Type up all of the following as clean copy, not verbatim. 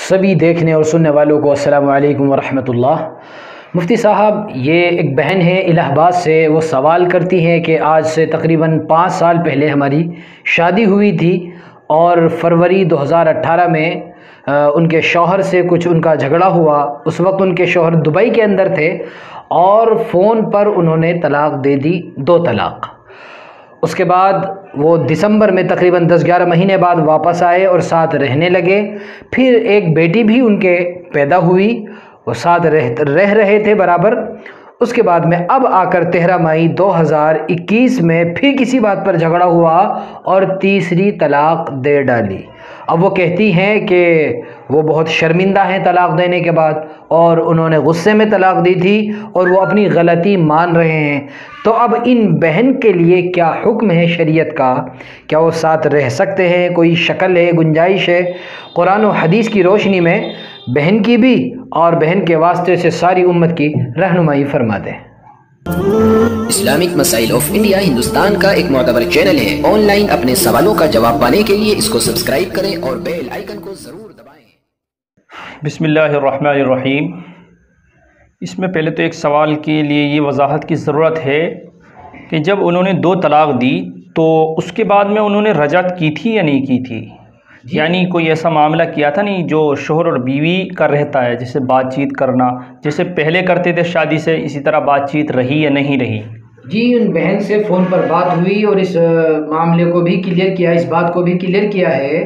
سبھی دیکھنے اور سننے والوں کو السلام علیکم ورحمۃ اللہ۔ مفتی صاحب، یہ ایک بہن ہے الہ آباد سے، وہ سوال کرتی ہیں کہ آج سے تقریباً 5 سال پہلے ہماری شادی ہوئی تھی اور فروری 2018 میں ان کے شوہر سے کچھ ان کا جھگڑا ہوا۔ اس وقت ان کے شوہر دبئی کے اندر تھے اور فون پر انہوں نے طلاق دے دی، 2 طلاق۔ اس کے بعد وہ دسمبر میں تقریباً 10-11 مہینے بعد واپس آئے اور ساتھ رہنے لگے۔ پھر ایک بیٹی بھی ان کے پیدا ہوئی، وہ ساتھ رہ رہے تھے برابر۔ اس کے بعد میں اب آ کر 13 مئی 2021 میں پھر کسی بات پر جھگڑا ہوا اور تیسری طلاق دے ڈالی۔ اب وہ کہتی ہیں کہ وہ بہت شرمندہ ہیں طلاق دینے کے بعد، اور انہوں نے غصے میں طلاق دی تھی اور وہ اپنی غلطی مان رہے ہیں۔ تو اب ان بہن کے لیے کیا حکم ہے شریعت کا؟ کیا وہ ساتھ رہ سکتے ہیں؟ کوئی شکل ہے، گنجائش ہے؟ قرآن و حدیث کی روشنی میں بہن کی بھی اور بہن کے واسطے سے ساری امت کی رہنمائی فرما دیں۔ اسلامک مسائل آف انڈیا ہندوستان کا ایک معتبر چینل ہے۔ آن لائن اپنے سوالوں کا جواب پانے کے لیے اس کو سبسکرائب کریں اور بیل آئیکن کو ضرور دبائیں۔ بسم اللہ الرحمن الرحیم۔ اس میں پہلے تو ایک سوال کے لیے یہ وضاحت کی ضرورت ہے کہ جب انہوں نے 2 طلاق دی تو اس کے بعد میں انہوں نے رجعت کی تھی یا نہیں کی تھی؟ یعنی کوئی ایسا معاملہ کیا تھا نہیں جو شوہر اور بیوی کا رہتا ہے، جیسے بات چیت کرنا، جیسے پہلے کرتے تھے شادی سے، اسی طرح بات چیت رہی یا نہیں رہی؟ جی، ان بہن سے فون پر بات ہوئی اور اس معاملے کو بھی کلیئر کیا، اس بات کو بھی کلیئر کیا ہے۔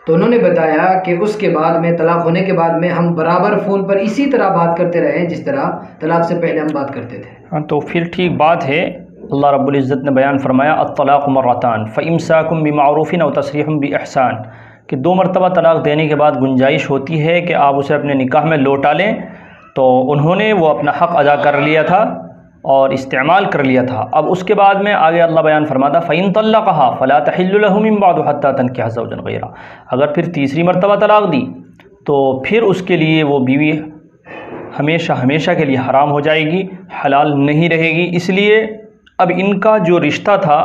تو انہوں نے بتایا کہ اس کے بعد میں طلاق ہونے کے بعد میں ہم برابر فون پر اسی طرح بات کرتے رہے جس طرح طلاق سے پہلے ہم بات کرتے تھے۔ ہاں، تو پھر ٹھیک بات ہے۔ اللہ رب العزت نے بیان فرمایا الطلاق مرتان فامساک بمعروف او تسریح باحسان، کہ 2 مرتبہ طلاق دینے کے بعد گنجائش ہوتی ہے کہ آپ اسے اپنے نکاح میں لوٹا لیں۔ تو انہوں نے وہ اپنا حق ادا کر لیا تھا اور استعمال کر لیا تھا۔ اب اس کے بعد میں آگے اللہ بیان فرماتا فَإِن طَلَّقَهَا فَلَا تَحِلُّ لَهُ مِن بَعْدُ حَتَّى تَنكِحَ زَوْجًا غَيْرَهُ، اگر پھر تیسری مرتبہ طلاق دی تو پھر اس کے لیے وہ بیوی ہمیشہ کے لیے حرام ہو جائے گی، حلال نہیں رہے گی۔ اس لیے اب ان کا جو رشتہ تھا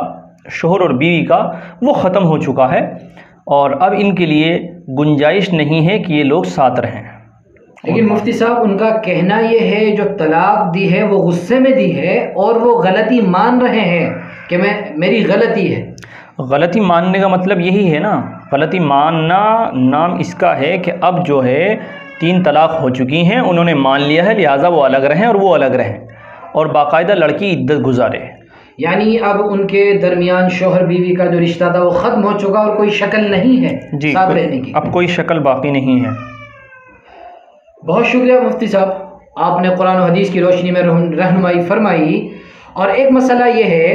شوہر اور بیوی کا وہ ختم ہو چکا ہے، اور اب ان کے لیے گنجائش نہیں ہے کہ یہ لوگ ساتھ رہیں۔ لیکن مفتی صاحب، ان کا کہنا یہ ہے جو طلاق دی ہے وہ غصے میں دی ہے اور وہ غلطی مان رہے ہیں کہ میری غلطی ہے۔ غلطی ماننے کا مطلب یہی ہے نا، غلطی ماننا نام اس کا ہے کہ اب جو ہے 3 طلاق ہو چکی ہیں، انہوں نے مان لیا ہے، لہٰذا وہ الگ رہیں اور وہ الگ رہیں اور باقاعدہ لڑکی عدت گزارے۔ یعنی اب ان کے درمیان شوہر بیوی کا جو رشتہ تھا وہ ختم ہو چکا اور کوئی شکل نہیں ہے جی، ساتھ رہنے کی، اب کوئی شکل باقی نہیں ہے۔ بہت شکریہ مفتی صاحب، آپ نے قرآن و حدیث کی روشنی میں رہنمائی فرمائی۔ اور ایک مسئلہ یہ ہے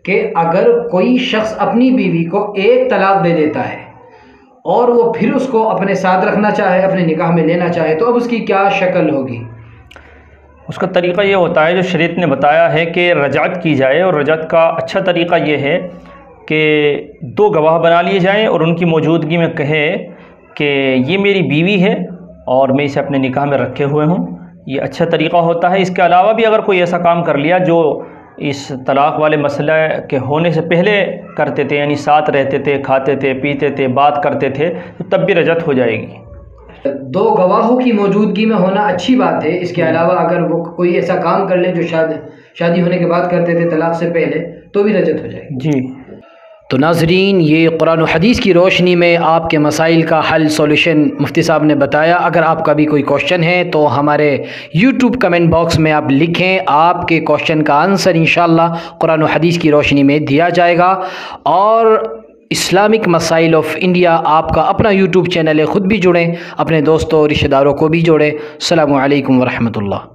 کہ اگر کوئی شخص اپنی بیوی کو 1 طلاق دے دیتا ہے اور وہ پھر اس کو اپنے ساتھ رکھنا چاہے، اپنے نکاح میں لینا چاہے، تو اب اس کی کیا شکل ہوگی؟ اس کا طریقہ یہ ہوتا ہے جو شریعت نے بتایا ہے کہ رجعت کی جائے، اور رجعت کا اچھا طریقہ یہ ہے کہ 2 گواہ بنا لیے جائیں اور ان کی موجودگی میں کہے کہ یہ میری بیوی ہے اور میں اسے اپنے نکاح میں رکھے ہوئے ہوں، یہ اچھا طریقہ ہوتا ہے۔ اس کے علاوہ بھی اگر کوئی ایسا کام کر لیا جو اس طلاق والے مسئلہ کے ہونے سے پہلے کرتے تھے، یعنی ساتھ رہتے تھے، کھاتے تھے، پیتے تھے، بات کرتے تھے، تو تب بھی رجعت ہو جائے گی۔ 2 گواہوں کی موجودگی میں ہونا اچھی بات ہے۔ اس کے علاوہ اگر وہ کوئی ایسا کام کر لے جو شادی ہونے کے بعد کرتے تھے طلاق سے پہلے، تو بھی رجعت ہو جائے گی۔ جی تو ناظرین، یہ قرآن و حدیث کی روشنی میں آپ کے مسائل کا حل سولوشن مفتی صاحب نے بتایا۔ اگر آپ کا بھی کوئی کوشچن ہے تو ہمارے یوٹیوب کمنٹ باکس میں آپ لکھیں، آپ کے کوشچن کا آنسر انشاءاللہ قرآن و حدیث کی روشنی میں دیا جائے گا۔ اور اسلامک مسائل آف انڈیا آپ کا اپنا یوٹیوب چینل ہے، خود بھی جڑیں، اپنے دوستوں رشتہ داروں کو بھی جوڑیں۔ السلام علیکم ورحمۃ اللہ۔